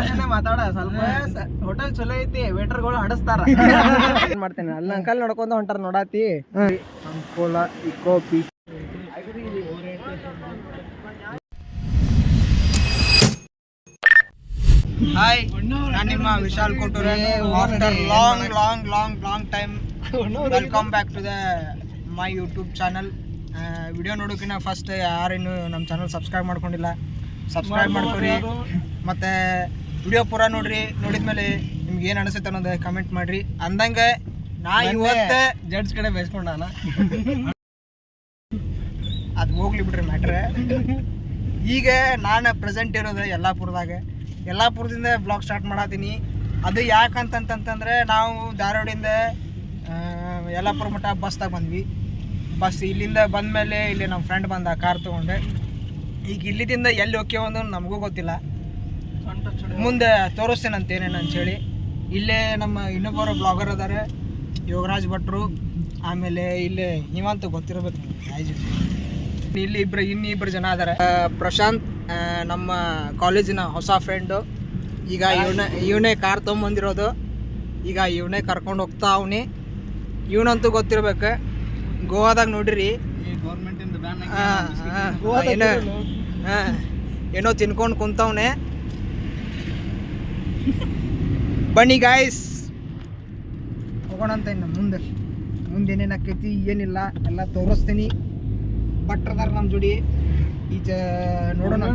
ಭಾಷೆನೇ ಮಾತಾಡ ಸ್ವಲ್ಪ. ಹೋಟೆಲ್ ಚಲೋ ಐತಿ, ವೇಟರ್ಗಳು ಹಡಸ್ತಾರ. ಏನ್ ಮಾಡ್ತೇನೆ ಅಲ್ಲಿ ಅಂಕಲ್ ನೋಡ್ಕೊಂತ ಹೊಂಟಾರ ನೋಡಾತಿ. Ankola eco beach. ಹಾಯ್, ನಾನು ನಿಮ್ಮ ವಿಶಾಲ್ ಕೊಟ್ಟೂರೆ. After long time welcome back to the my YouTube channel. Video ನೋಡೋಕಿನ್ನ ಫಸ್ಟ್ ಯಾರೇನು ನಮ್ಮ ಚಾನಲ್ ಸಬ್ಸ್ಕ್ರೈಬ್ ಮಾಡ್ಕೊಂಡಿಲ್ಲ, ಸಬ್ಸ್ಕ್ರೈಬ್ ಮಾಡ್ಕೊರಿ. ಮತ್ತು ವಿಡಿಯೋ ಪೂರ ನೋಡ್ರಿ. ನೋಡಿದ್ಮೇಲೆ ನಿಮ್ಗೆ ಏನು ಅನಿಸುತ್ತೆ ಅನ್ನೋದು ಕಮೆಂಟ್ ಮಾಡಿರಿ. ಅಂದಂಗೆ ನಾ ಇವತ್ತು ಜಡ್ಜ್ ಕಡೆ ಬೇಯಿಸ್ಕೊಂಡಾನ, ಅದು ಹೋಗ್ಲಿ ಬಿಡ್ರಿ ಮ್ಯಾಟ್ರೆ. ಈಗ ನಾನು ಪ್ರೆಸೆಂಟ್ ಇರೋದು ಯಲ್ಲಾಪುರದಿಂದ ಬ್ಲಾಗ್ ಸ್ಟಾರ್ಟ್ ಮಾಡತ್ತೀನಿ. ಅದು ಯಾಕಂತಂತಂದ್ರೆ ನಾವು ಧಾರವಾಡಿಂದ ಯಲ್ಲಾಪುರ ಮಟ್ಟ ಬಸ್ದಾಗ ಬಂದ್ವಿ. ಬಸ್ ಇಲ್ಲಿಂದ ಬಂದಮೇಲೆ ಇಲ್ಲಿ ನಮ್ಮ ಫ್ರೆಂಡ್ ಬಂದ ಕಾರ್ ತೊಗೊಂಡೆ. ಈಗ ಇಲ್ಲಿದಿಂದ ಎಲ್ಲಿ ಹೋಗ್ಯವ ಅಂದ್ರೆ ನಮಗೂ ಗೊತ್ತಿಲ್ಲ, ಮುಂದೆ ತೋರಿಸ್ತೇನಂತ ಏನೇನು ಅಂಥೇಳಿ. ಇಲ್ಲೇ ನಮ್ಮ ಇನ್ನೊಬ್ಬರು ಬ್ಲಾಗರ್ ಅದಾರೆ, ಯೋಗರಾಜ್ ಭಟ್ರು. ಆಮೇಲೆ ಇಲ್ಲೇ ಹಿಮಾಂತ ಗೊತ್ತಿರಬೇಕು ಇಲ್ಲಿ ಇನ್ನಿಬ್ಬರು ಜನ ಅದಾರೆ. ಪ್ರಶಾಂತ್ ನಮ್ಮ ಕಾಲೇಜಿನ ಹೊಸ ಫ್ರೆಂಡು. ಈಗ ಇವನೇ ಕಾರ್ ತೊಗೊಂಬಂದಿರೋದು. ಈಗ ಇವನೇ ಕರ್ಕೊಂಡು ಹೋಗ್ತಾ ಅವನಿ. ಇವನಂತೂ ಗೊತ್ತಿರ್ಬೇಕು, ಗೋವಾದಾಗ ನೋಡಿರಿ ಏನೋ ತಿನ್ಕೊಂಡು ಕುಂತವನೆ. ಬನ್ನಿ ಗಾಯ್ಸ್, ಹೋಗೋಣಂತ. ಇನ್ನು ಮುಂದೇನೇನು ಆಕೈತಿ ಏನಿಲ್ಲ ಎಲ್ಲ ತೋರಿಸ್ತೀನಿ. ಭಟ್ರದಾರ ನಮ್ಮ ಜೋಡಿ. ಈಗ ನೋಡೋಣ ಮಾಡೋಣ.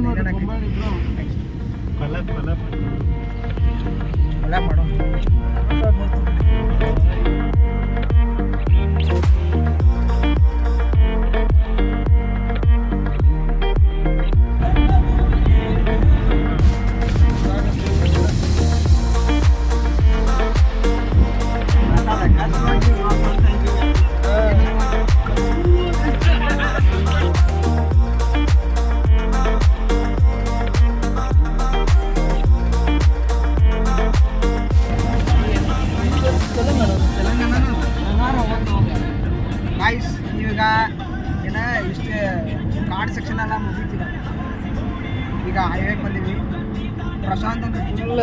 ಗಾಯ್ಸ್, ಈಗ ಏನ ಇಷ್ಟು ಕಾರ್ಡ್ ಸೆಕ್ಷನ್ ಎಲ್ಲ ಮುಗಿತಿಲ್ಲ. ಈಗ ಹೈವೇಗೆ ಬಂದೀವಿ. ಪ್ರಶಾಂತ್ ಅಂತ ಫುಲ್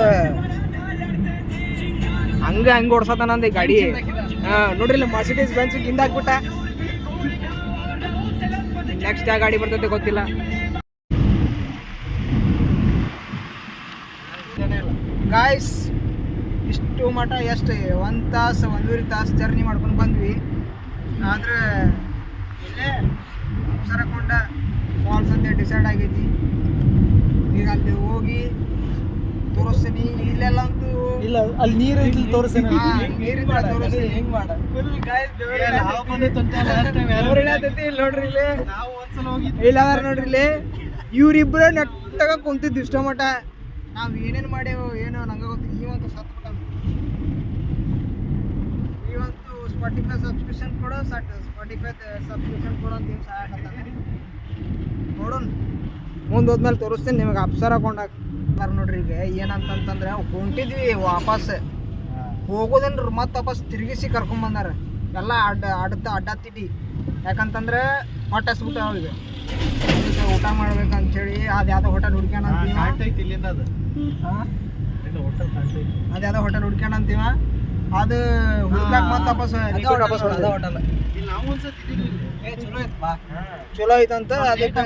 ಹಂಗೆ ಓಡ್ಸತಾನಂದ ಈ ಗಾಡಿ. ನೋಡ್ರಿ, ಮರ್ಸಿಡೀಸ್ ಬೆಂಚ್ ಹಿಂದಾಕ್ಬಿಟ್ಟ. ನೆಕ್ಸ್ಟ್ ಯಾವ ಗಾಡಿ ಬರ್ತೈತೆ ಗೊತ್ತಿಲ್ಲ. ಗಾಯ್ಸ್, ಇಷ್ಟು ಮಠ ಎಷ್ಟು 1 ತಾಸು 1.5 ತಾಸು ಜರ್ನಿ ಮಾಡ್ಕೊಂಡು ಬಂದ್ವಿ. ಆದ್ರೆ ಇಲ್ಲೇ ಅಪ್ಸರಕೊಂಡ ಫಾಲ್ಸ್ ಅಂತ ಡಿಸೈಡ್ ಆಗೈತಿ. ಈಗ ಅಲ್ಲಿ ಹೋಗಿ ತೋರಿಸ್ತೀನಿ. ಇಲ್ಲೆಲ್ಲ ಅಂತೂ ಇಲ್ಲ, ಅಲ್ಲಿ ನೀರು ತೋರಿಸ್ತೀನಿ. ನೀರಿಂದ ತೋರಿಸ್ತೀನಿ. ಹೆಂಗ್ ಮಾಡ ನೋಡ್ರಿ ಇಲ್ಲಿ ಇಲ್ಲದಾರ ನೋಡ್ರಿ ಇಲ್ಲಿ. ಇವ್ರಿಬ್ರೇ ನೆಟ್ಟಾಗ ಕುಂತಿದ್ದು ಇಷ್ಟ ಮಠ. ನಾವು ಏನೇನು ಮಾಡೇವು ಏನೋ ನಂಗೆ ಗೊತ್ತಿಲ್ಲ. ಇವಂತೂ ಸತ್ಬಿಟ್ಟ. ಇವಂತೂ ಸ್ಪಾಟಿಫೈ ಸಬ್ಸ್ಕ್ರಿಪ್ಷನ್ ಕೊಡೋ ಅಂತ ಏನು ಸಹಾಯ ಆಗತ್ತ. ನೋಡೋಣ, ಮುಂದೆ ಹೋದ್ಮೇಲೆ ತೋರಿಸ್ತೀನಿ ನಿಮಗೆ. ಅಪ್ಸರ ಕೊಂಡಾಕ್ತಾರ ನೋಡ್ರಿ. ಈಗ ಏನಂತಂತಂದ್ರೆ ಹೊಂಟಿದ್ವಿ ವಾಪಸ್, ಹೋಗೋದೇನ್ರಿ ಮತ್ತೆ ವಾಪಸ್ ತಿರುಗಿಸಿ ಕರ್ಕೊಂಬಂದಾರ. ಎಲ್ಲ ಅಡ್ಡತ್ತಿಟ್ಟಿ. ಯಾಕಂತಂದ್ರೆ ಹೊಟ್ಟೆ ಹಸ್ಬಿಟ್ಟು ಅವ್ರಿಗೆ ಊಟ ಮಾಡ್ಬೇಕಂತೇಳಿ ಅದು ಯಾವುದೋ ಹೋಟೆಲ್ ಹುಡ್ಕ್ಯಾನ ಅಂತೀವ. ಅದು ಯಾವುದೋ ಹೋಟೆಲ್ ಹುಡ್ಕ್ಯಾನ ಅಂತೀವ. ಅದು ಹುಡ್ಕಾಕ್ ಮತ್ತೆ ವಾಪಸ್ ಹೋಟೆಲ್ ಚಲೋ ಐತಂತ. ಅದಕ್ಕೆ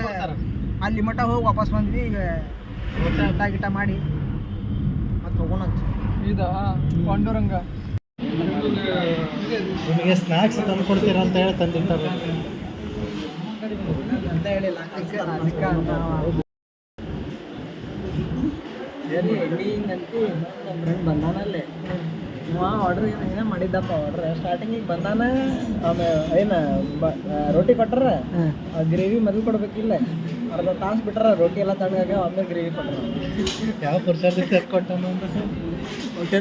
ಅಲ್ಲಿ ಮಟ್ಟ ಹೋಗಿ ವಾಪಸ್ ಬಂದ್ವಿ. ಈಗ ಊಟ ಗಿಟ ಮಾಡಿ ಮತ್ತೆ ಹೋಗೋಣಂತ. ಇದು ಪಾಂಡುರಂಗ ನಿಮಗೆ ಸ್ನ್ಯಾಕ್ಸ್ ತಂದು ಕೊಡ್ತೀರಾ ಅಂತ ಹೇಳಿ ತಂದಿರ್ತಾರೆ ಅಂತ ಹೇಳಿಲ್ಲ. ಸರಿ ಎಣ್ಣಿಂಗಂತೂ ನಮ್ಮ ಫ್ರೆಂಡ್ ಬಂದಾನಲ್ಲೇ. ಆರ್ಡ್ರ್ ಏನೇ ಮಾಡಿದ್ದಪ್ಪ. ಆರ್ಡ್ರ್ ಸ್ಟಾರ್ಟಿಂಗಿಗೆ ಬಂದಾನ. ಆಮೇಲೆ ಏನು ರೋಟಿ ಕೊಟ್ಟಾರ. ಗ್ರೇವಿ ಮೊದಲು ಕೊಡ್ಬೇಕಿಲ್ಲ, ಅರ್ಧ ತಾಸು ಬಿಟ್ಟಾರ. ರೋಟಿ ಎಲ್ಲ ತಣ್ಣಗಾಗ ಆಮೇಲೆ ಗ್ರೇವಿ ಕೊಟ್ಟಾರ. ಯಾವ ಪುರುಷ ಕೊಟ್ಟಾನ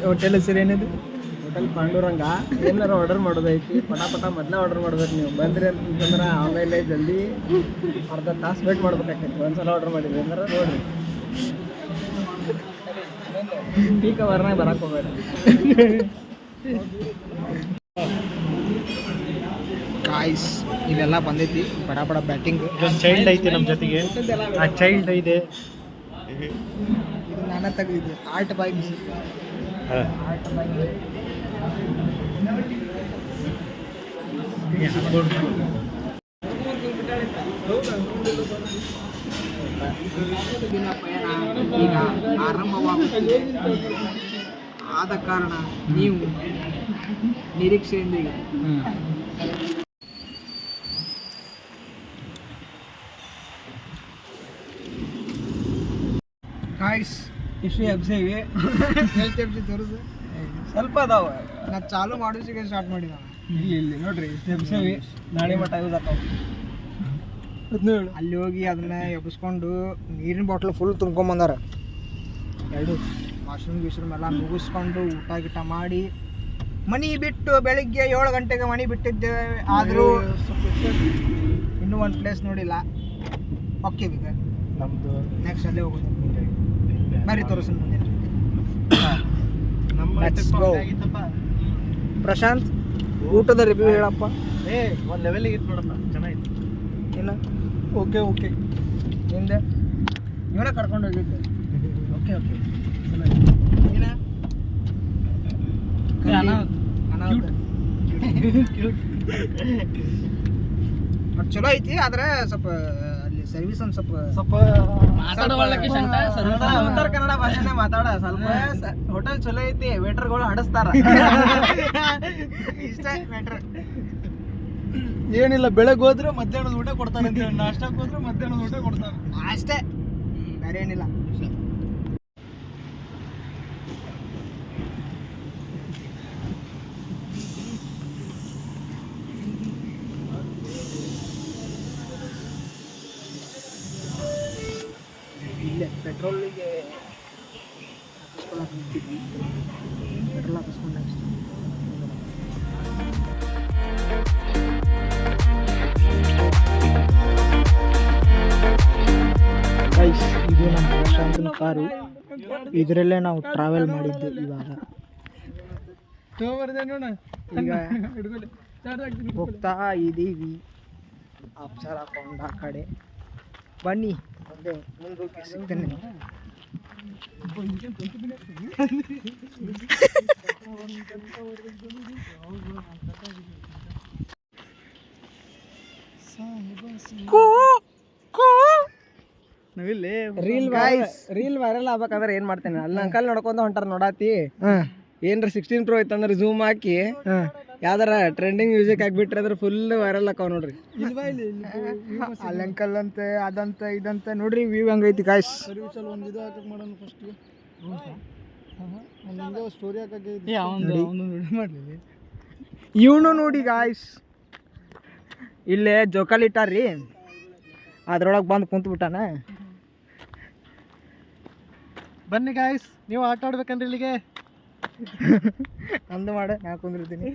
ಹೋಟೆಲ್ ಹೆಸರು ಏನಿದೆ? ಹೋಟೆಲ್ ಪಾಂಡುರಂಗ. ಏನಾರು ಆರ್ಡರ್ ಮಾಡೋದೈತಿ ಪಟ ಮೊದಲೇ ಆರ್ಡರ್ ಮಾಡ್ಬೇಕು. ನೀವು ಬಂದ್ರಿ ಅಂತಂದ್ರೆ ಆಮೇಲೆ ಜಲ್ದಿ ಅರ್ಧ ತಾಸು ವೇಟ್ ಮಾಡ್ಬೇಕಾಗ್ತೈತಿ. ಒಂದ್ಸಲ ಆರ್ಡರ್ ಮಾಡಿದ್ರಿ ಅಂದ್ರೆ ನೋಡಿರಿ. ಪೀಕ್ ಅವರ್ನಾಗ ಬರಕ್ಕೆ ಹೋಗ್ಬೇಡ. ಗಾಯ್ಸ್, ಇಲ್ಲೆಲ್ಲ ಬಂದೈತಿ ಬಡ ಬ್ಯಾಟಿಂಗ್. ಚೈಲ್ಡ್ ಐತಿ ನಮ್ಮ ಜೊತೆಗೆ. ಆ ಚೈಲ್ಡ್ ಇದೆ. ನಾನೇ ತೆಗೆದಿದ್ದೆ ಆರ್ಟ್ ಬೈಕ್ ಆರ್ಟ್ ಬೈಕ್ ಈಗ ಆರಂಭವಾಗುತ್ತದೆ. ಆದ ಕಾರಣ ನೀವು ನಿರೀಕ್ಷೆಯಿಂದ ಗಾಯ್ಸ್ ಇಷ್ಟು ಎಬ್ಸಿವಿ ತೋರಿಸು ಸ್ವಲ್ಪ ಅದಾವ. ನಾ ಚಾಲು ಮಾಡೋಸಿಗೆ ಸ್ಟಾರ್ಟ್ ಮಾಡಿದ ಇಲ್ಲಿ ನೋಡ್ರಿ ಇಷ್ಟು ಎಬ್ಸಿವಿ. ನಾಳೆ ಮಟ್ಟ ಯೂಸ್ ಆಕಾವ. ಅಲ್ಲಿ ಹೋಗಿ ಅದನ್ನ ಎಬ್ಬಿಸ್ಕೊಂಡು ನೀರಿನ ಬಾಟ್ಲು ಫುಲ್ ತುಂಬ್ಕೊಂಬಂದಾರ. 2 ವಾಶ್ರೂಮ್ ಎಲ್ಲ ಮುಗಿಸ್ಕೊಂಡು ಊಟ ಗಿಟ ಮಾಡಿ ಮನೆ ಬಿಟ್ಟು ಬೆಳಿಗ್ಗೆ 7 ಗಂಟೆಗೆ ಮನೆ ಬಿಟ್ಟಿದ್ದೇವೆ. ಆದರೂ ಇನ್ನೂ ಒಂದು ಪ್ಲೇಸ್ ನೋಡಿಲ್ಲ. ಹೋಗ್ತೀವಿ ಈಗ ನಮ್ಮದು ನೆಕ್ಸ್ಟ್ ಅಲ್ಲೇ ಹೋಗೋದು. ಬರೀ ತೋರಿಸ್ ಮುಂದೆ. ಪ್ರಶಾಂತ್ ಊಟದ ರಿವ್ಯೂ ಹೇಳಪ್ಪ. ಒಂದು ಲೆವೆಲಿಗೆ ಇತ್ತು ನೋಡಪ್ಪ, ಚೆನ್ನಾಗಿತ್ತು. ಇಲ್ಲ ಓಕೆ ನಿಂದೆ ಇವನೇ ಕರ್ಕೊಂಡು ಹೋಗಿದ್ದೆ. ಓಕೆ ಚಲೋ ಐತಿ. ಆದ್ರೆ ಸ್ವಲ್ಪ ಅಲ್ಲಿ ಸರ್ವಿಸ್ ಒಂದು ಸ್ವಲ್ಪ ಉತ್ತರ ಕನ್ನಡ ಭಾಷೆನೇ ಮಾತಾಡ. ಸ್ವಲ್ಪ ಹೋಟೆಲ್ ಚಲೋ ಐತಿ, ವೇಟರ್ಗಳು ಹಡಸ್ತಾರ. ಇಷ್ಟೇ ಮ್ಯಾಟ್ರ್. ಏನಿಲ್ಲ, ಬೆಳಗ್ಗೆ ಹೋದ್ರೆ ಮಧ್ಯಾಹ್ನದ ಊಟ ಕೊಡ್ತಾರೆ ಅಂತ ಹೇಳಿ, ನಾಷ್ಟಕ್ಕೆ ಹೋದ್ರೆ ಮಧ್ಯಾಹ್ನದ ಊಟ ಕೊಡ್ತಾರೆ ಅಷ್ಟೇ, ಬೇರೆ ಏನಿಲ್ಲ. ಇಲ್ಲೇ ಪೆಟ್ರೋಲಿಗೆ ಹಾಕಿಸ್ಕೊಳ್ಳಿ. ಪೆಟ್ರೋಲ್ ಹಾಕಿಸ್ಕೊಂಡು ಗೈಸ್, ಇದು ನಮ್ಮ ಪ್ರಶಾಂತನ ಕಾರು. ಇದರಲ್ಲೇ ನಾವು ಟ್ರಾವೆಲ್ ಮಾಡಿದ್ದು. ಇವಾಗ ಈಗ ಹೋಗ್ತಾ ಇದ್ದೀವಿ ಅಪ್ಸರ ಕೊಂಡ ಕಡೆ. ಬನ್ನಿ ಮುಂದೆ ಮುಂದೋಗಿ ಸಿಗ್ತೇನೆ. ರೀಲ್ ವೈರಲ್ ಆಗ್ಬೇಕಂದ್ರೆ ಏನ್ ಮಾಡ್ತೇನೆ, ಅಲ್ಲಿ ಅಂಕಲ್ ನೋಡ್ಕೊಂತ ಹೊಂಟಾರ ನೋಡಾತಿ. ಏನ್ರ 16 Pro ಐತಂದ್ರೆ ಝೂಮ್ ಹಾಕಿ ಯಾವ್ದಾರ ಟ್ರೆಂಡಿಂಗ್ ಮ್ಯೂಸಿಕ್ ಹಾಕ್ಬಿಟ್ರೆ ಅದ್ರ ಫುಲ್ ವೈರಲ್ ಆಕಾವ್ ನೋಡ್ರಿ. ಅಲ್ಲಿ ಅಂಕಲ್ ಅಂತ ಅದಂತ ಇದಂತ ನೋಡ್ರಿ. ವ್ಯೂ ಹಂಗೈತಿ ಗಾಯ್ಸ್. ಇವನು ನೋಡಿ ಗಾಯ್ಸ್, ಇಲ್ಲೇ ಜೋಕಾಲಿ ಇಟ್ಟಾರ್ರಿ, ಅದ್ರೊಳಗೆ ಬಂದು ಕುಂತು ಬಿಟ್ಟಾನ. ಬನ್ನಿ ಗಾಯ್ಸ್, ನೀವು ಆಟ ಆಡ್ಬೇಕಂದ್ರೆ ಇಲ್ಲಿಗೆ ಅಂದು ಮಾಡ, ನಾ ಕುಂದಿರ್ತೀನಿ.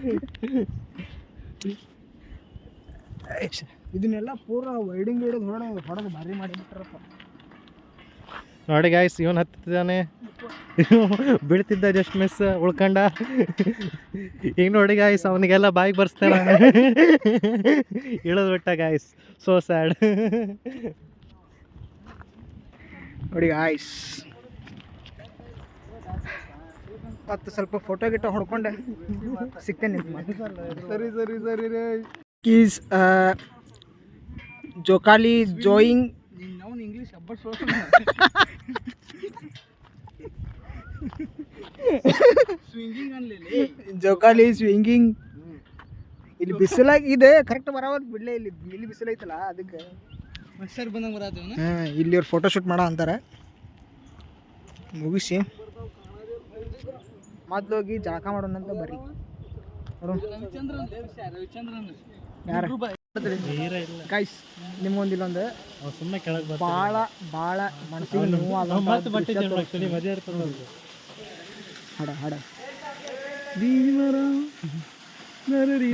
ಇದನ್ನೆಲ್ಲ ಪೂರ ವೈಡಿಂಗ್ ಹಿಡಿದು ಹೊಡೆದು ಭಾರಿ ಮಾಡಿಬಿಟ್ರಪ್ಪ. ನೋಡಿ ಗಾಯ್ಸ್, ಇವನು ಹತ್ತಿದ್ದಾನೆ, ಬೀಳ್ತಿದ್ದ ಜಸ್ಟ್ ಮಿಸ್ ಉಳ್ಕೊಂಡ. ಈಗ ನೋಡಿ ಗಾಯ್ಸ್, ಅವನಿಗೆಲ್ಲ ಬಾಯಿಗೆ ಬರ್ಸ್ತಾರ. ಇಳಿದು ಬಿಟ್ಟ ಗಾಯ್ಸ್, ಸೋ ಸ್ಯಾಡ್. ನೋಡಿ ಗಾಯ್ಸ್, ಮತ್ತು ಸ್ವಲ್ಪ ಫೋಟೋ ಗಿಟ ಹೊಡ್ಕೊಂಡೆ ಸಿಗ್ತೇನೆ. ಸರಿ ಈಸ್ ಜೋಕಾಲಿ ಜೋಯಿಂಗ್ ಇಂಗ್ಲೀಷ್ ಜೋಕಾಲಿ ಸ್ವಿಂಗಿಂಗ್. ಇಲ್ಲಿ ಬಿಸಿಲಾಗಿದೆ, ಕರೆಕ್ಟ್ ಬರೋದು ಬಿಡ್ಲೇ. ಇಲ್ಲಿ ಬಿಸಿಲೈತಲ್ಲ ಅದಕ್ಕೆ ಇಲ್ಲಿ ಅವ್ರು ಫೋಟೋ ಶೂಟ್ ಮಾಡೋ ಅಂತಾರೆ. ಮುಗಿಸಿ ಮೊದ್ಲೋಗಿ ಜಳಕ ಮಾಡೋಣಂತ ಬರ್ರಿ. ಗೈಸ್, ನಿಮ್ಗೊಂದಿಲ್ಲೊಂದು ಸುಮ್ಮನೆ ಕೆಳಗೆ ಭಾಳ ಮನಸ್ಸಿಗೆ ನೋವು ಹಡ ನೋಡ್ರಿ.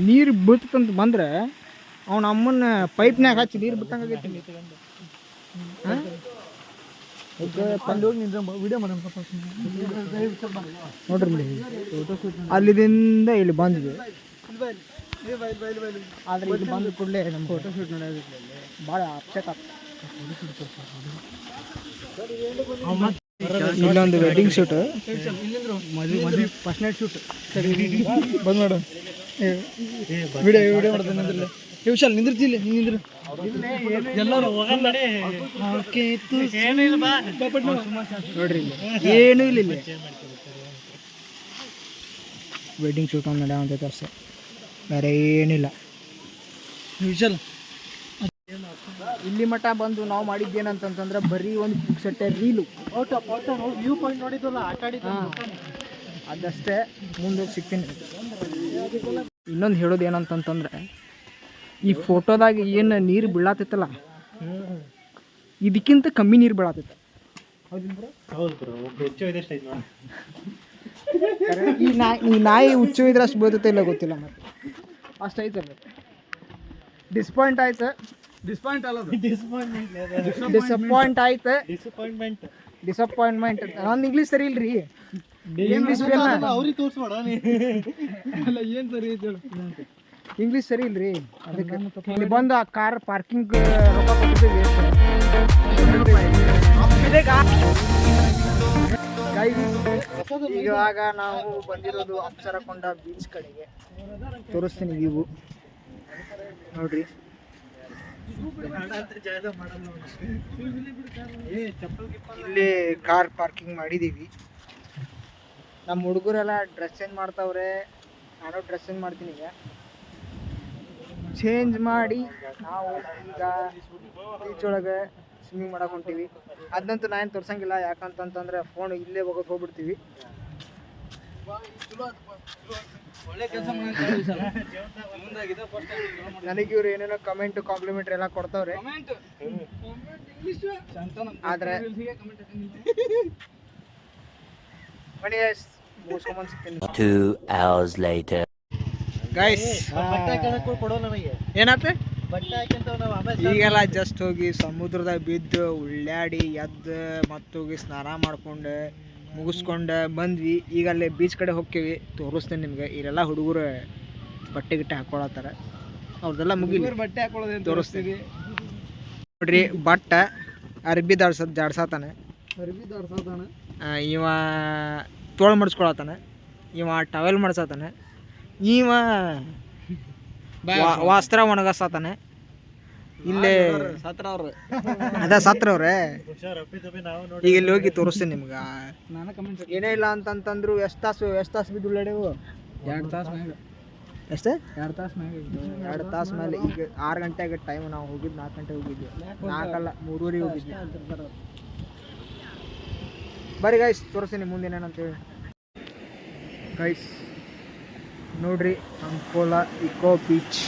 ನೀರು ಬೀಳ್ತಂತ ಬಂದ್ರೆ ಅವನ ಅಮ್ಮನ ಪೈಪ್ನ್ಯಾಗ ಹಚ್ಚಿ ನೀರು ಬಿಟ್ಟಂಗಾಗೈತಿ. ನೋಡ್ರಿ, ಅಲ್ಲಿದಿಂದ ಇಲ್ಲಿ ಬಂದ್ವಿ. ಆದ್ರೆ ಇಲ್ಲಿ ಬಂದ ಕೂಡಲೇ ನಮ್ಮ ಫೋಟೋ ಶೂಟ್ ಮಾಡೋದಿಲ್ಲ, ಭಾಳ ಅಪ್ಸೆಟ್ ಆಗ್ತದೆ. ಇಲ್ಲೊಂದು ವೆಡ್ಡಿಂಗ್ ಶೂಟ್, ಮದುವೆ ಫಸ್ಟ್ ನೈಟ್ ಶೂಟ್. ಬಂದ್ ಮಾಡು, ವಿಡಿಯೋ ಮಾಡ್ತೇನೆ ನಿಂದ್ರಲ್ಲ. ವಿಶಾಲ್ ನಿಂದಿರ್ತಿಲ್ಲ, ನಿಂದ್ರು ಎಲ್ಲರೂ ನೋಡ್ರಿ. ಏನೂ ಇಲ್ಲ ಇಲ್ಲಿ ವೆಡ್ಡಿಂಗ್ ಶೂಟ್ ಒಂದು ನಡೆಯುವಂಥದ್ದು ಅಷ್ಟೇ, ಬೇರೆ ಏನಿಲ್ಲ. ವಿಶಾಲ್ ಇಲ್ಲಿ ಮಠ ಬಂದು ನಾವು ಮಾಡಿದ್ದೇನಂತಂದ್ರೆ ಬರೀ ಒಂದು ಪುಕ್ಸಟ್ಟೆ ರೀಲು ವ್ಯೂ ಪಾಯಿಂಟ್ ನೋಡಿದ್ವಲ್ಲ, ಆಟ ಆಡಿದ್ದು ಅದಷ್ಟೇ. ಮುಂದೋಗಿ ಸಿಗ್ತೀನಿ. ಇನ್ನೊಂದು ಹೇಳೋದು ಏನಂತಂತಂದ್ರೆ, ಈ ಫೋಟೋದಾಗ ಏನು ನೀರು ಬೀಳಾತೈತಲ್ಲ, ಇದಕ್ಕಿಂತ ಕಮ್ಮಿ ನೀರು ಬೀಳಾತೈತೆ. ಈ ನಾಯಿ ಹುಚ್ಚು ಇದ್ರೆ ಅಷ್ಟು ಬೀಳ್ತೈತೆ ಇಲ್ಲ ಗೊತ್ತಿಲ್ಲ, ಮತ್ತೆ ಅಷ್ಟು ಐತಲ್ಲ. ಡಿಸ್ಪಾಯಿಂಟ್ ಆಯ್ತು, ಡಿಸಪಾಯಿಂಟ್ಮೆಂಟ್. ನಾನು ಇಂಗ್ಲೀಷ್ ಸರಿ ಇಲ್ರಿ, ಇಂಗ್ಲೀಷ್ ಅವ್ರಿಗೆ ತೋರಿಸ್ಬೇಡ. ಏನು ಸರಿ ಐತೆ ಇಂಗ್ಲೀಷ್ ಸರಿ ಇಲ್ರಿ, ಅದಕ್ಕೆ ಇಲ್ಲಿ ಬಂದು ಆ ಕಾರ್ ಪಾರ್ಕಿಂಗ್ ರೊಕ್ಕ ಕೊಟ್ಟಿದ್ದೀವಿ. ಇವಾಗ ನಾವು ಬಂದಿರೋದು ಅಪ್ಸರಕೊಂಡ ಬೀಚ್ ಕಡೆಗೆ. ತೋರಿಸ್ತೀನಿ ವ್ಯೂ ನೋಡ್ರಿ. ಇಲ್ಲಿ ಕಾರ್ ಪಾರ್ಕಿಂಗ್ ಮಾಡಿದ್ದೀವಿ. ನಮ್ಮ ಹುಡುಗರೆಲ್ಲ ಡ್ರೆಸ್ ಚೇಂಜ್ ಮಾಡ್ತಾವ್ರೆ, ನಾನು ಡ್ರೆಸ್ ಚೇಂಜ್ ಮಾಡ್ತೀನಿ. ಈಗ ಚೇಂಜ್ ಮಾಡಿ ನಾವು ಈಗ ಬೀಚ್ ಒಳಗೆ ಸ್ವಿಮ್ಮಿಂಗ್ ಮಾಡಕ್ಕೆ ಹೊಂಟೀವಿ. ಅದಂತೂ ನಾನು ತೋರ್ಸಂಗಿಲ್ಲ, ಯಾಕಂತಂತಂದ್ರೆ ಫೋನ್ ಇಲ್ಲೇ ಹೋಗ್ಬಿಡ್ತೀವಿ. ನನಗೆ ಇವ್ರು ಏನೇನೋ ಕಮೆಂಟ್ ಕಾಂಪ್ಲಿಮೆಂಟ್ರಿ ಎಲ್ಲ ಕೊಡ್ತಾವ್ರೆ, ಆದ್ರೆ ಮುಗಿಸ್ಕೊಂಬಂದು ಸಿಗ್ತೀನಿ. 2 hours later. ಗೈಸ್ ಏನಾಯ್ತು ಈಗೆಲ್ಲ ಜಸ್ಟ್ ಹೋಗಿ ಸಮುದ್ರದಾಗ ಬಿದ್ದು ಉಳ್ಳಾಡಿ ಎದ್ದು ಮತ್ತೋಗಿ ಸ್ನಾನ ಮಾಡ್ಕೊಂಡು ಮುಗಿಸ್ಕೊಂಡು ಬಂದ್ವಿ. ಈಗ ಅಲ್ಲೇ ಬೀಚ್ ಕಡೆ ಹೋಗ್ತೀವಿ, ತೋರಿಸ್ತೇನೆ ನಿಮ್ಗೆ. ಇಲ್ಲೆಲ್ಲ ಹುಡುಗರು ಬಟ್ಟೆ ಗಿಟ್ಟೆ ಹಾಕೊಳತ್ತಾರ, ಅವ್ರದ್ದೆಲ್ಲ ಮುಗಿಲಿ ಬಟ್ಟೆ ಹಾಕೊಳ್ಳೋದು ತೋರಿಸ್ತೀವಿ ನೋಡ್ರಿ. ಬಟ್ಟ ಅರ್ಬಿ ಜಾಡ್ಸಾತಾನೆ, ಇವ ತೋಳು ಮಡಿಸ್ಕೊಳತಾನೆ, ಇವ ಟವೆಲ್ ಮಡ್ಸತಾನೆ, ಇವ ವಸ್ತ್ರ ಒಣಗಸಾತಾನೆ. ಇಲ್ಲೇ ಅದ ಸತ್ರವ್ರೆ. ಈಗ ಇಲ್ಲಿ ಹೋಗಿ ತೋರಿಸ್ತೇನೆ ನಿಮ್ಗೆ. ಏನೇ ಇಲ್ಲ ಅಂತಂತಂದ್ರು ಎಷ್ಟು ತಾಸು ಬಿದ್ದು ಉಳ್ಳಾಡೇವು? 2 ತಾಸು ಮ್ಯಾಗ. ಎಷ್ಟು? 2 ತಾಸು ಮೇಲೆ. ಈಗ 6 ಗಂಟೆಗೆ ಟೈಮ್, ನಾವು ಹೋಗಿದ್ದು 4 ಗಂಟೆಗೆ ಹೋಗಿದ್ವಿ. 4 ಅಲ್ಲ 3:30 ಹೋಗಿದ್ವಿ. ಬರೀ ಗೈಸ್ ತೋರಿಸ್ತೀನಿ ಮುಂದೇನೇನಂತೇಳಿ. ಗೈಸ್ ನೋಡ್ರಿ, ಅಂಕೋಲಾ ಇಕೋ ಬೀಚ್.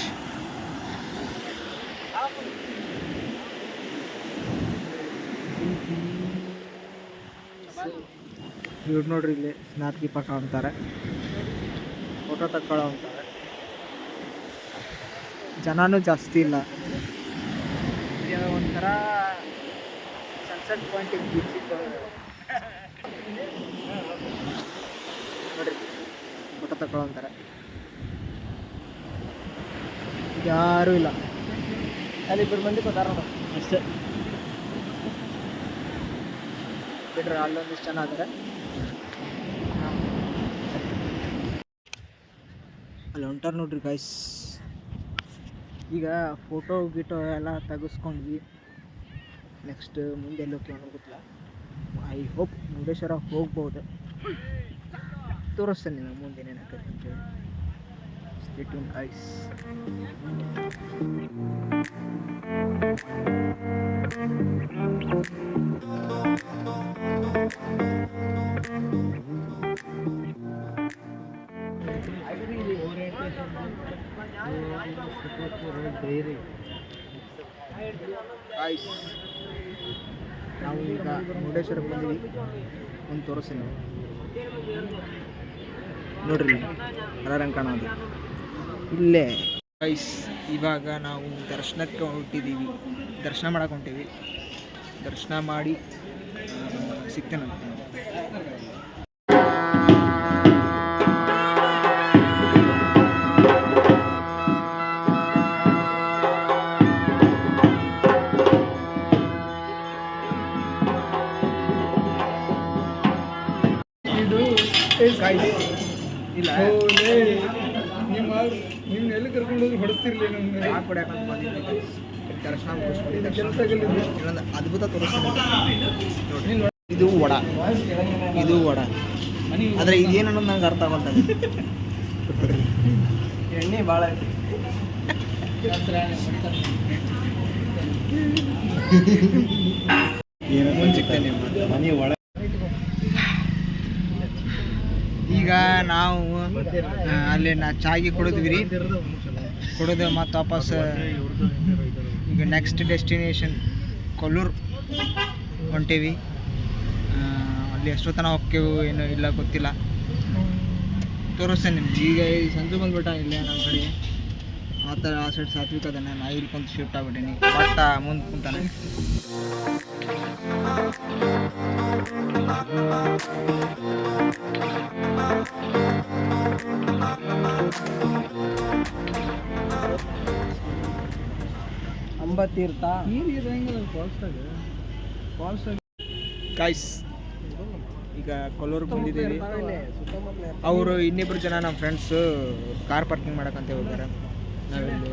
ಇವ್ರು ನೋಡ್ರಿ, ಇಲ್ಲಿ ಸ್ನಾಪ್ ಗಿಪ್ ಅಂತಾರೆ, ಫೋಟೋ ತಕ್ಕೊಳ್ಳೋ ಅಂತಾರೆ. ಜನನೂ ಜಾಸ್ತಿ ಇಲ್ಲ. ಒಂಥರ ಸನ್ಸೆಟ್ ಪಾಯಿಂಟಿಗೆ ಬೀಚ್ ನೋಡ್ರಿ, ಫೋಟೋ ತಗೊಳ್ಳೋ ಅಂತಾರೆ. ಯಾರೂ ಇಲ್ಲ, ಅಲ್ಲಿ 2 ಮಂದಿ ಕೊಟ್ಟಾರ ಅಷ್ಟೇ. ಬಿಡ್ರಿ, ಅಲ್ಲೊಂದಿಷ್ಟು ಜನ ಆದರೆ ಅಲ್ಲಿ ಹೊಂಟಾರ ನೋಡ್ರಿ ಗೈಸ್. ಈಗ ಫೋಟೋ ಗಿಟೋ ಎಲ್ಲ ತೆಗೆಸ್ಕೊಂಡ್ವಿ. ನೆಕ್ಸ್ಟ್ ಮುಂದೆ ಎಲ್ಲೋಕೆ ಅನ್ನೋ ಗೊತ್ತಿಲ್ಲ. ಐ ಹೋಪ್ ಮುರುಡೇಶ್ವರ ಹೋಗ್ಬೋದು. ತೋರಿಸ್ತೇನೆ ನಿಮಗೆ ಮುಂದೇನೇನಾಗ್ತದೆ ಅಂತೇಳಿ. Stay tune guys. ನಾವು ಈಗ ಮುರುಡೇಶ್ವರಕ್ಕೆ ಬಂದ್ವಿ. ಒಂದು ತೋರಿಸ್ತೀನಿ ನೋಡ್ರಿ, ಅರಾರಂಗ್ ಕಾಣೋದು ಇಲ್ಲೇ ಗೈಸ್. ಇವಾಗ ನಾವು ದರ್ಶನಕ್ಕೆ ಹೊರಟಿದ್ದೀವಿ, ದರ್ಶನ ಮಾಡಕ್ಕೆ ಹೊಂಟೀವಿ. ದರ್ಶನ ಮಾಡಿ ಸಿಗ್ತೇನೆ. ಇಲ್ಲ ನಿಮ್ಮ ಎಲ್ಲಿ ಕರ್ಕೊಂಡು ಹೋಗಿ ಹೊಡಿಸ್ತಿರ್ಲಿ ನಮ್ಗೆ ಚಾ ಕುಡಿಯಕಂತ ಬಂದಿದ್ದೆ ದರ್ಶನ ಮುಗಿಸ್ಕೊಂಡಿದ್ದೆ ಇನ್ನೊಂದು ಅದ್ಭುತ ತೋರಿಸ್ತೀನಿ ನೋಡಿ. ಇದು ವಡ, ಇದು ವಡ, ಆದರೆ ಇದೇನು ಅನ್ನೋದು ನಂಗೆ ಅರ್ಥ ಆಗೋಲ್ತದೆ. ಎಣ್ಣೆ ಭಾಳ ಈಗ ನಾವು ಅಲ್ಲಿ ಚಾಗಿ ಕುಡಿದ್ವಿ ರೀ, ಕುಡಿದು ಮತ್ತು ವಾಪಸ್ ಈಗ ನೆಕ್ಸ್ಟ್ ಡೆಸ್ಟಿನೇಷನ್ ಕೊಲ್ಲೂರು ಹೊಂಟೇವಿ. ಅಲ್ಲಿ ಎಷ್ಟೊತ್ತನ ಹೋಗ್ತೇವೆ ಏನೋ ಇಲ್ಲ ಗೊತ್ತಿಲ್ಲ, ತೋರಿಸ್ತೇನೆ ನಿಮ್ಗೆ. ಈಗ ಈ ಸಂಜೆ ಬಂದ್ಬಿಟ್ಟ ಇಲ್ಲೇ ನಮ್ಮ ಕಡೆ ಆ ಥರ ಆ ಸೈಡ್ ಸಾತ್ವಿಕ ಅದಾನೆ, ನಾ ಇಲ್ಲಿ ಕುಂತು ಶಿಫ್ಟ್ ಆಗ್ಬಿಟ್ಟೀನಿ, ಬಟ್ ಮುಂದೆ ಕುಂತಾನೆ. ಅಂಬತ್ತೀರ್ಥ ಗಾಯ್ಸ್, ಈಗ ಕೊಲ್ಲೂರಿಗೆ ಬಂದಿದ್ದೀವಿ. ಅವರು ಇನ್ನಿಬ್ಬರು ಜನ ನಮ್ಮ ಫ್ರೆಂಡ್ಸು ಕಾರ್ ಪಾರ್ಕಿಂಗ್ ಮಾಡೋಕ್ಕಂತ ಹೋಗ್ತಾರೆ. ನಾವಿಲ್ಲಿ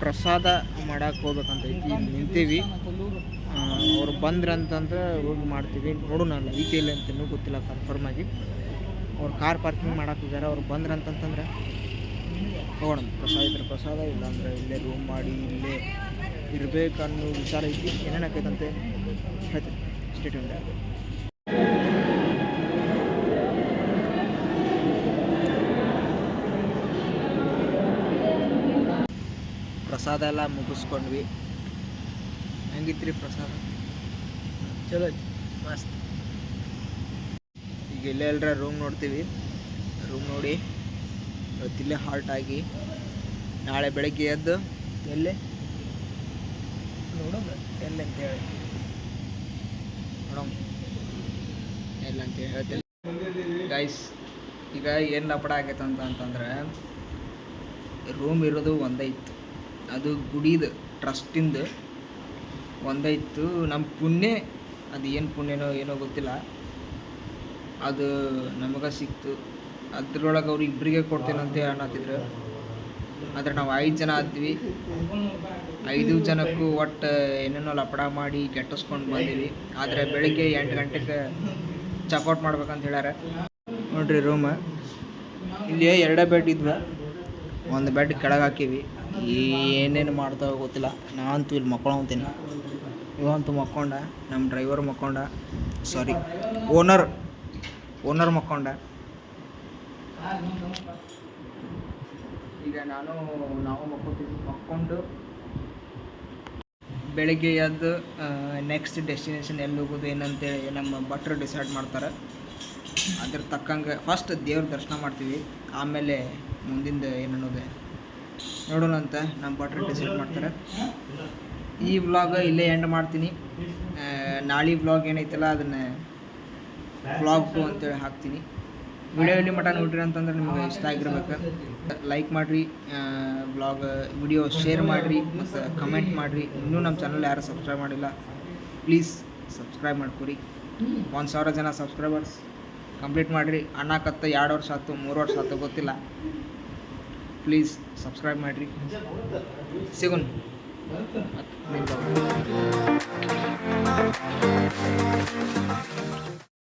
ಪ್ರಸಾದ ಮಾಡಕ್ಕೆ ಹೋಗ್ಬೇಕಂತ ಐತಿ, ನಿಂತೀವಿ. ಅವ್ರು ಬಂದ್ರಂತಂದ್ರೆ ಹೋಗಿ ಮಾಡ್ತೀವಿ, ನೋಡೋಣ. ಐತಿ ಇಲ್ಲ ಅಂತನೂ ಗೊತ್ತಿಲ್ಲ ಕನ್ಫರ್ಮ್ ಆಗಿ. ಅವ್ರು ಕಾರ್ ಪಾರ್ಕಿಂಗ್ ಮಾಡಕ್ಕೆ ಹೋಗ್ಯಾರ. ಅವ್ರು ಬಂದ್ರಂತಂದ್ರೆ ಹೋಗೋಣ. ಪ್ರಸಾದ ಇದ್ರೆ ಪ್ರಸಾದ, ಇಲ್ಲಾಂದ್ರೆ ಇಲ್ಲೇ ರೂಮ್ ಮಾಡಿ ಇಲ್ಲೇ ಇರಬೇಕನ್ನೋ ವಿಚಾರ ಐತಿ. ಏನೇನಾಕೈತಂತೆ ಹೇಳ್ತೀನಿ, ಸ್ಟೇಟ್ ಉಂಟು. ಪ್ರಸಾದ ಎಲ್ಲ ಮುಗಿಸ್ಕೊಂಡ್ವಿ. ಹೆಂಗಿತ್ರಿ ಪ್ರಸಾದ? ಚಲೋ ಐತಿ, ಮಸ್ತ್. ಈಗ ಇಲ್ಲೇ ಎಲ್ಲರ ರೂಮ್ ನೋಡ್ತೀವಿ. ರೂಮ್ ನೋಡಿ ಇವತ್ತಿಲ್ಲೇ ಹಾಲ್ಟ್ ಆಗಿ ನಾಳೆ ಬೆಳಗ್ಗೆ ಎದ್ದು ಎಲ್ಲೇ ನೋಡೋದು ಎಲ್ಲ ಅಂತೇಳಿ ನೋಡೋಣ ಎಲ್ಲ ಅಂತೇಳಿ ಹೇಳ್ತೇನೆ ಗೈಸ್. ಈಗ ಏನು ಲಪಡ ಆಗೈತೆ ಅಂತಂದ್ರೆ, ರೂಮ್ ಇರೋದು ಒಂದೈತು, ಅದು ಗುಡಿದು ಟ್ರಸ್ಟಿಂದು ಒಂದೈತು. ನಮ್ಮ ಪುಣ್ಯ, ಅದು ಏನು ಪುಣ್ಯನೋ ಏನೋ ಗೊತ್ತಿಲ್ಲ, ಅದು ನಮಗೆ ಸಿಕ್ತು. ಅದ್ರೊಳಗೆ ಅವ್ರು ಇಬ್ಬರಿಗೆ ಕೊಡ್ತೇನಂತ ಅನ್ನತ್ತಿದ್ರು. ಆದರೆ ನಾವು 5 ಜನ ಆದ್ವಿ. 5 ಜನಕ್ಕೂ ಒಟ್ಟು ಏನೇನೋ ಲಪಡ ಮಾಡಿ ಕೆಟ್ಟಿಸ್ಕೊಂಡು ಬಂದೀವಿ. ಆದರೆ ಬೆಳಿಗ್ಗೆ 8 ಗಂಟೆಗೆ ಚೆಕ್ಔಟ್ ಮಾಡ್ಬೇಕಂತ ಹೇಳ್ಯಾರ. ನೋಡ್ರಿ ರೂಮ್ ಇಲ್ಲಿ 2 ಬೆಡ್ ಇದ್ವು, 1 ಬೆಡ್ ಕೆಳಗೆ ಹಾಕೀವಿ. ಏನೇನು ಮಾಡ್ತಾವ ಗೊತ್ತಿಲ್ಲ. ನಾನಂತೂ ಇಲ್ಲಿ ಮಕ್ಕೊಳಂತೀನಿ. ಇವಂತೂ ಮಕ್ಕೊಂಡ, ನಮ್ಮ ಡ್ರೈವರ್ ಮಕ್ಕೊಂಡ, ಸಾರಿ ಓನರ್ ಮಕ್ಕೊಂಡ. ಈಗ ನಾವು ಮಕ್ಕೊಂಡು ಬೆಳಗ್ಗೆ ಎದ್ದು ನೆಕ್ಸ್ಟ್ ಡೆಸ್ಟಿನೇಷನ್ ಎಲ್ಲಿ ಹೋಗೋದು ಏನಂತೇಳಿ ನಮ್ಮ ಭಟ್ರು ಡಿಸೈಡ್ ಮಾಡ್ತಾರೆ. ಅದ್ರ ತಕ್ಕಂಗೆ ಫಸ್ಟ್ ದೇವ್ರ ದರ್ಶನ ಮಾಡ್ತೀವಿ, ಆಮೇಲೆ ಮುಂದಿಂದ ಏನನ್ನೋದು ನೋಡೋಣ ಅಂತ ನಮ್ಮ ಭಟ್ರು ಡಿಸೈಡ್ ಮಾಡ್ತಾರೆ. ಈ ವ್ಲಾಗ್ ಇಲ್ಲೇ ಎಂಡ್ ಮಾಡ್ತೀನಿ. ನಾಳೆ ವ್ಲಾಗ್ ಏನೈತಲ್ಲ ಅದನ್ನು ವ್ಲಾಗ್ 2 ಅಂತೇಳಿ ಹಾಕ್ತೀನಿ. ವಿಡಿಯೋ ಇಲ್ಲಿ ಮಟ್ಟ ನೋಡ್ರಿ ಅಂತಂದ್ರೆ ನಿಮಗೆ ಇಷ್ಟ ಆಗಿರ್ಬೇಕು. ಲೈಕ್ ಮಾಡಿರಿ, ವಿಡಿಯೋ ಶೇರ್ ಮಾಡಿರಿ, ಮತ್ತು ಕಮೆಂಟ್ ಮಾಡಿರಿ. ಇನ್ನೂ ನಮ್ಮ ಚಾನಲ್ ಯಾರು ಸಬ್ಸ್ಕ್ರೈಬ್ ಮಾಡಿಲ್ಲ, ಪ್ಲೀಸ್ ಸಬ್ಸ್ಕ್ರೈಬ್ ಮಾಡ್ಕೊರಿ. 1000 ಜನ ಸಬ್ಸ್ಕ್ರೈಬರ್ಸ್ ಕಂಪ್ಲೀಟ್ ಮಾಡಿರಿ. ಅನ್ನಕತ್ತ 2 ವರ್ಷ ಆಯ್ತು 3 ವರ್ಷ ಆಯ್ತು ಗೊತ್ತಿಲ್ಲ. ಪ್ಲೀಸ್ ಸಬ್ಸ್ಕ್ರೈಬ್ ಮಾಡಿರಿ. ಸಿಗೋಣ.